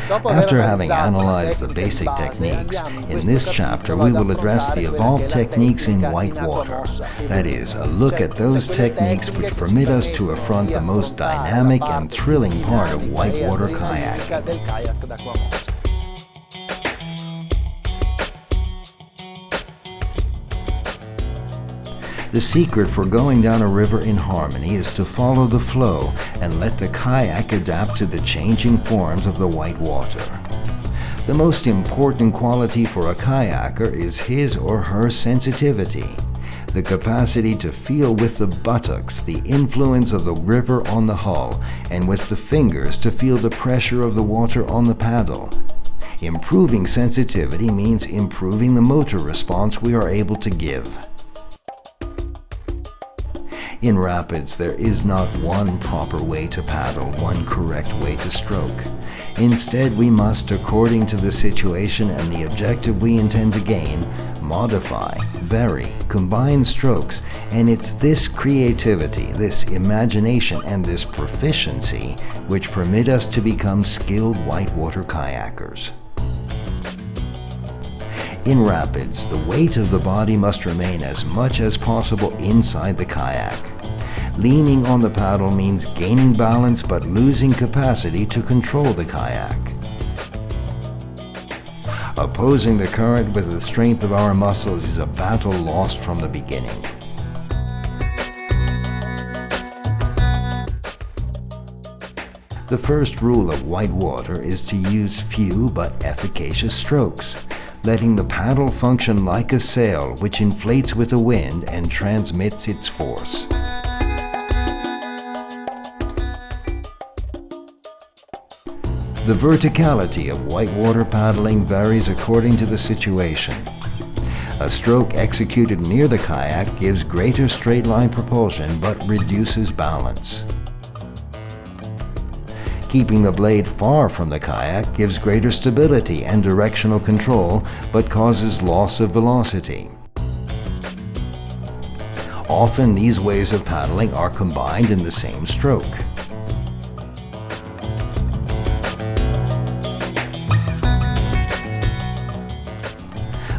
After having analyzed the basic techniques, in this chapter we will address the evolved techniques in whitewater. That is, a look at those techniques which permit us to affront the most dynamic and thrilling part of whitewater kayaking. The secret for going down a river in harmony is to follow the flow and let the kayak adapt to the changing forms of the white water. The most important quality for a kayaker is his or her sensitivity, the capacity to feel with the buttocks the influence of the river on the hull, and with the fingers to feel the pressure of the water on the paddle. Improving sensitivity means improving the motor response we are able to give. In rapids, there is not one proper way to paddle, one correct way to stroke. Instead, we must, according to the situation and the objective we intend to gain, modify, vary, combine strokes, and it's this creativity, this imagination, and this proficiency which permit us to become skilled whitewater kayakers. In rapids, the weight of the body must remain as much as possible inside the kayak. Leaning on the paddle means gaining balance but losing capacity to control the kayak. Opposing the current with the strength of our muscles is a battle lost from the beginning. The first rule of whitewater is to use few but efficacious strokes, letting the paddle function like a sail which inflates with the wind and transmits its force. The verticality of whitewater paddling varies according to the situation. A stroke executed near the kayak gives greater straight-line propulsion but reduces balance. Keeping the blade far from the kayak gives greater stability and directional control, but causes loss of velocity. Often these ways of paddling are combined in the same stroke.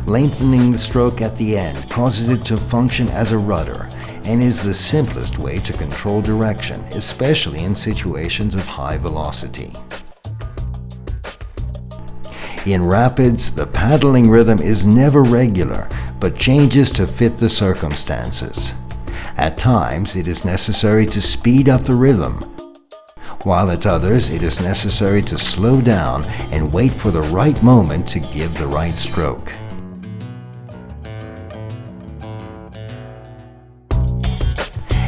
Lengthening the stroke at the end causes it to function as a rudder, and is the simplest way to control direction, especially in situations of high velocity. In rapids, the paddling rhythm is never regular, but changes to fit the circumstances. At times, it is necessary to speed up the rhythm, while at others, it is necessary to slow down and wait for the right moment to give the right stroke.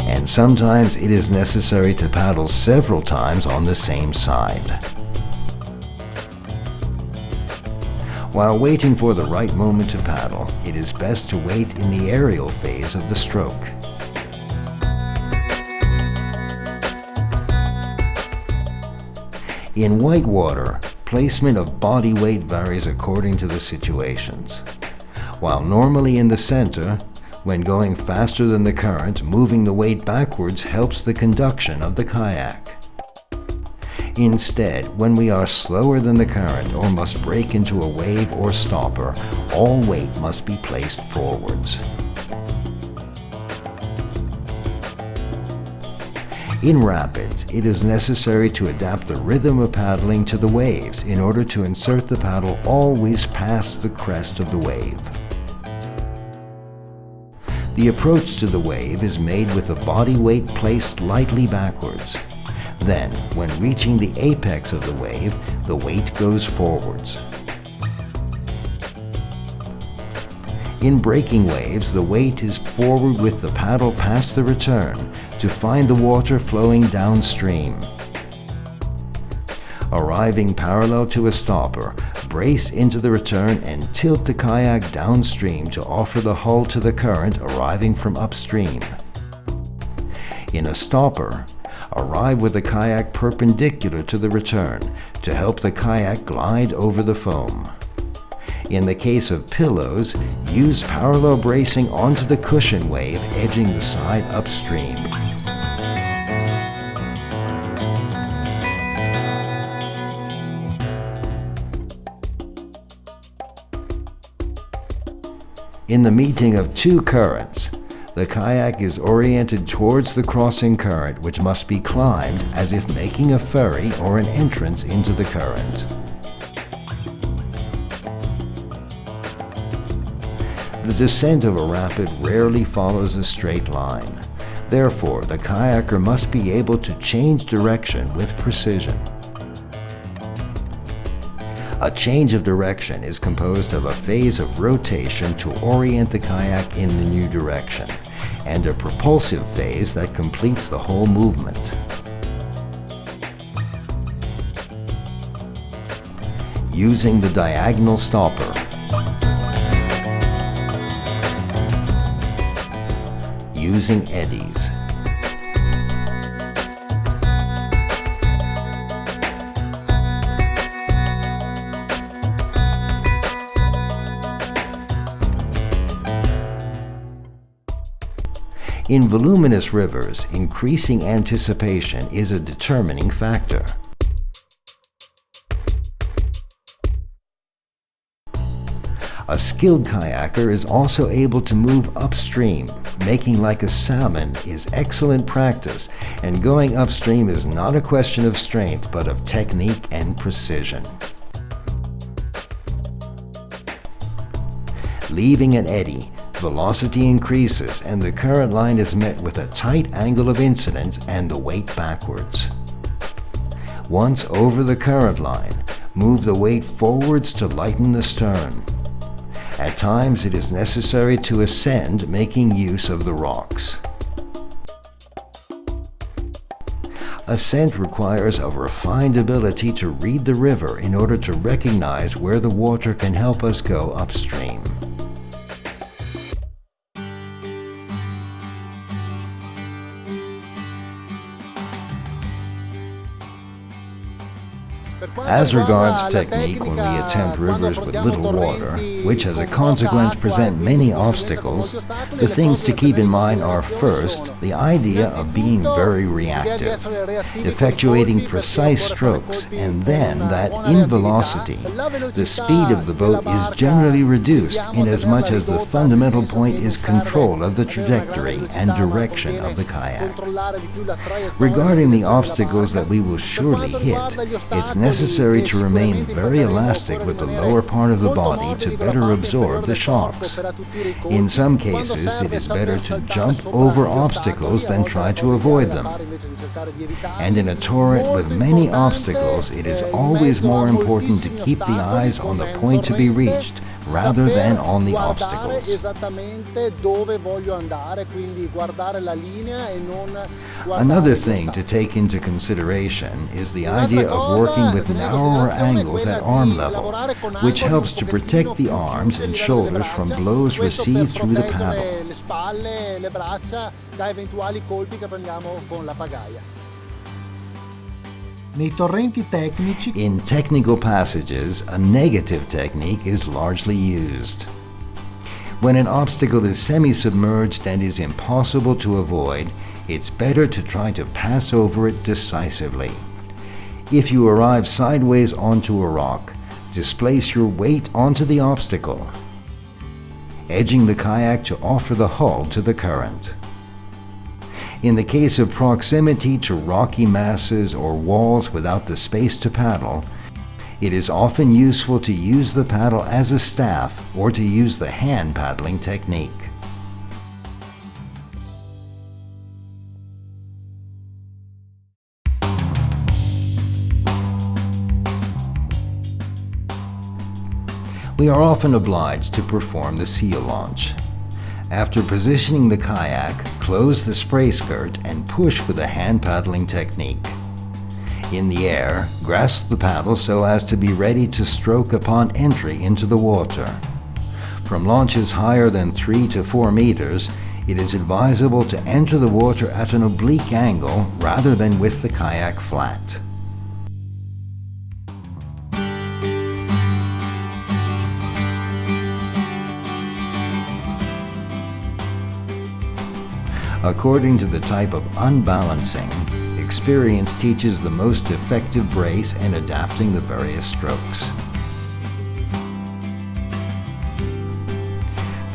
And sometimes it is necessary to paddle several times on the same side. While waiting for the right moment to paddle, it is best to wait in the aerial phase of the stroke. In whitewater, placement of body weight varies according to the situations. While normally in the center, when going faster than the current, moving the weight backwards helps the conduction of the kayak. Instead, when we are slower than the current or must break into a wave or stopper, all weight must be placed forwards. In rapids, it is necessary to adapt the rhythm of paddling to the waves in order to insert the paddle always past the crest of the wave. The approach to the wave is made with the body weight placed lightly backwards. Then, when reaching the apex of the wave, the weight goes forwards. In breaking waves, the weight is forward with the paddle past the return to find the water flowing downstream. Arriving parallel to a stopper, brace into the return and tilt the kayak downstream to offer the hull to the current arriving from upstream. In a stopper, arrive with the kayak perpendicular to the return to help the kayak glide over the foam. In the case of pillows, use parallel bracing onto the cushion wave edging the side upstream. In the meeting of two currents, the kayak is oriented towards the crossing current, which must be climbed as if making a ferry or an entrance into the current. The descent of a rapid rarely follows a straight line. Therefore, the kayaker must be able to change direction with precision. A change of direction is composed of a phase of rotation to orient the kayak in the new direction, and a propulsive phase that completes the whole movement. Using the diagonal stopper, using eddies, in voluminous rivers, increasing anticipation is a determining factor. A skilled kayaker is also able to move upstream. Making like a salmon is excellent practice, and going upstream is not a question of strength, but of technique and precision. Leaving an eddy, velocity increases and the current line is met with a tight angle of incidence and the weight backwards. Once over the current line, move the weight forwards to lighten the stern. At times it is necessary to ascend, making use of the rocks. Ascent requires a refined ability to read the river in order to recognize where the water can help us go upstream. As regards technique when we attempt rivers with little water, which as a consequence present many obstacles, the things to keep in mind are first, the idea of being very reactive, effectuating precise strokes, and then that in velocity, the speed of the boat is generally reduced inasmuch as the fundamental point is control of the trajectory and direction of the kayak. Regarding the obstacles that we will surely hit, it's necessary to remain very elastic with the lower part of the body to better absorb the shocks. In some cases, it is better to jump over obstacles than try to avoid them. And in a torrent with many obstacles, it is always more important to keep the eyes on the point to be reached rather than on the obstacles. Another thing to take into consideration is the idea of working with narrower angles at arm level, which helps to protect the arms and shoulders from blows received through the paddle. In technical passages, a negative technique is largely used. When an obstacle is semi-submerged and is impossible to avoid, it's better to try to pass over it decisively. If you arrive sideways onto a rock, displace your weight onto the obstacle, edging the kayak to offer the hull to the current. In the case of proximity to rocky masses or walls without the space to paddle, it is often useful to use the paddle as a staff or to use the hand paddling technique. We are often obliged to perform the seal launch. After positioning the kayak, close the spray skirt and push with a hand paddling technique. In the air, grasp the paddle so as to be ready to stroke upon entry into the water. From launches higher than 3 to 4 meters, it is advisable to enter the water at an oblique angle rather than with the kayak flat. According to the type of unbalancing, experience teaches the most effective brace in adapting the various strokes.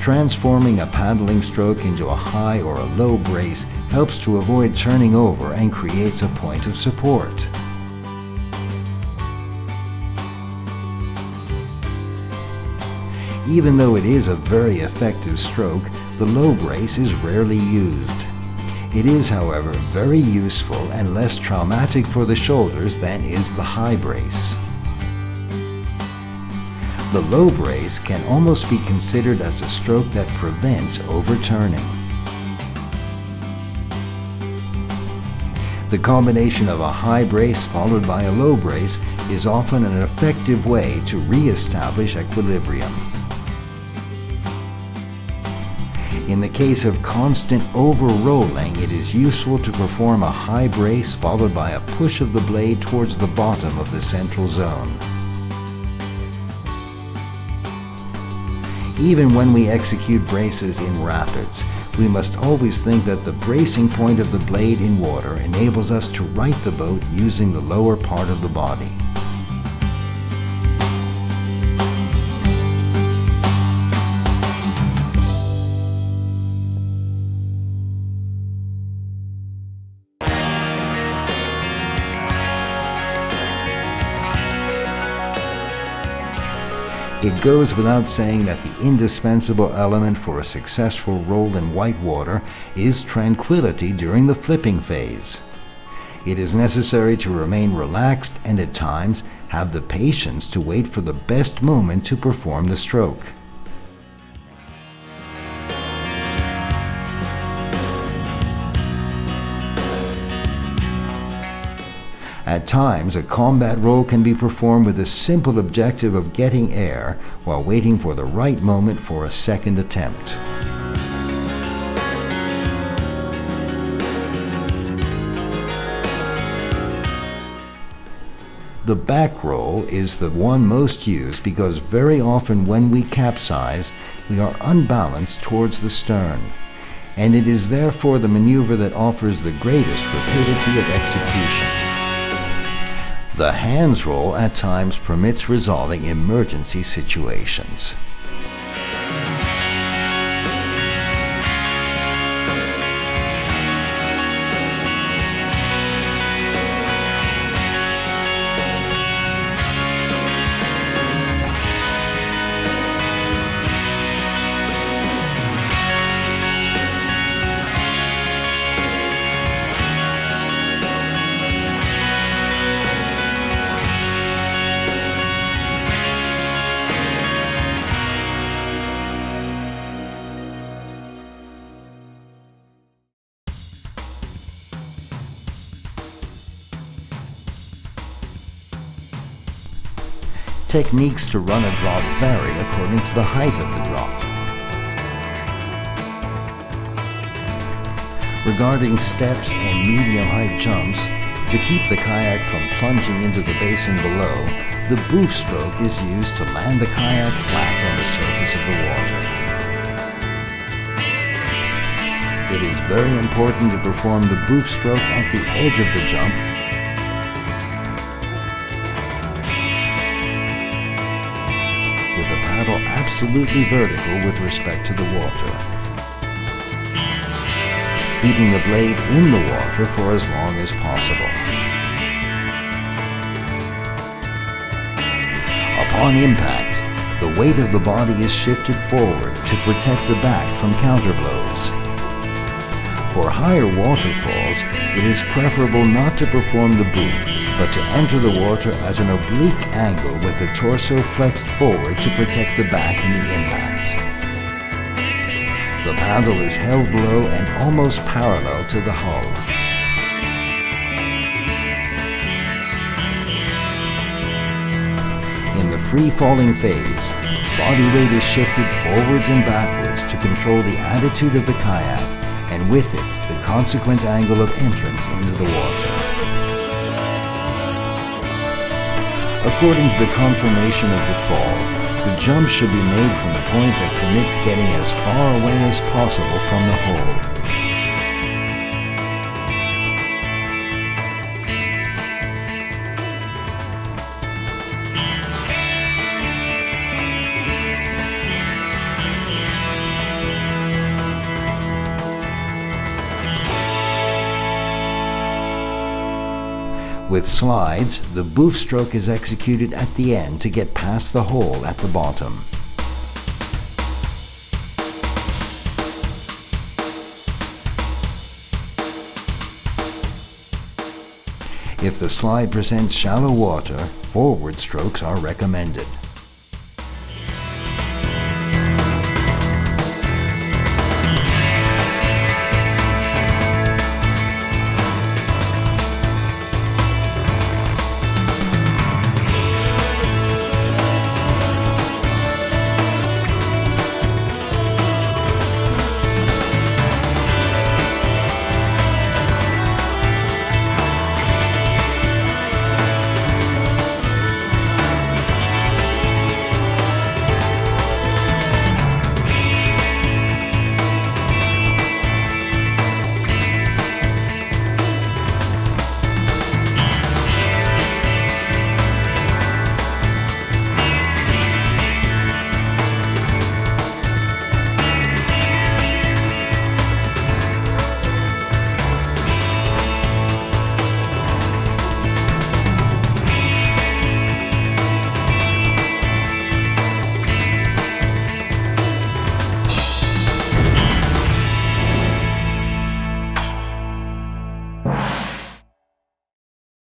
Transforming a paddling stroke into a high or a low brace helps to avoid turning over and creates a point of support. Even though it is a very effective stroke, the low brace is rarely used. It is, however, very useful and less traumatic for the shoulders than is the high brace. The low brace can almost be considered as a stroke that prevents overturning. The combination of a high brace followed by a low brace is often an effective way to re-establish equilibrium. In the case of constant over-rolling, it is useful to perform a high brace followed by a push of the blade towards the bottom of the central zone. Even when we execute braces in rapids, we must always think that the bracing point of the blade in water enables us to right the boat using the lower part of the body. It goes without saying that the indispensable element for a successful roll in white water is tranquility during the flipping phase. It is necessary to remain relaxed and at times have the patience to wait for the best moment to perform the stroke. At times, a combat roll can be performed with the simple objective of getting air while waiting for the right moment for a second attempt. The back roll is the one most used because very often when we capsize, we are unbalanced towards the stern, and it is therefore the maneuver that offers the greatest rapidity of execution. The hands roll at times permits resolving emergency situations. Techniques to run a drop vary according to the height of the drop. Regarding steps and medium-height jumps, to keep the kayak from plunging into the basin below, the boof stroke is used to land the kayak flat on the surface of the water. It is very important to perform the boof stroke at the edge of the jump with the paddle absolutely vertical with respect to the water, keeping the blade in the water for as long as possible. Upon impact, the weight of the body is shifted forward to protect the back from counterblows. For higher waterfalls, it is preferable not to perform the boof, but to enter the water at an oblique angle with the torso flexed forward to protect the back in the impact. The paddle is held low and almost parallel to the hull. In the free-falling phase, body weight is shifted forwards and backwards to control the attitude of the kayak, and with it, the consequent angle of entrance into the water. According to the conformation of the fall, the jump should be made from the point that permits getting as far away as possible from the hole. With slides, the boof stroke is executed at the end to get past the hole at the bottom. If the slide presents shallow water, forward strokes are recommended.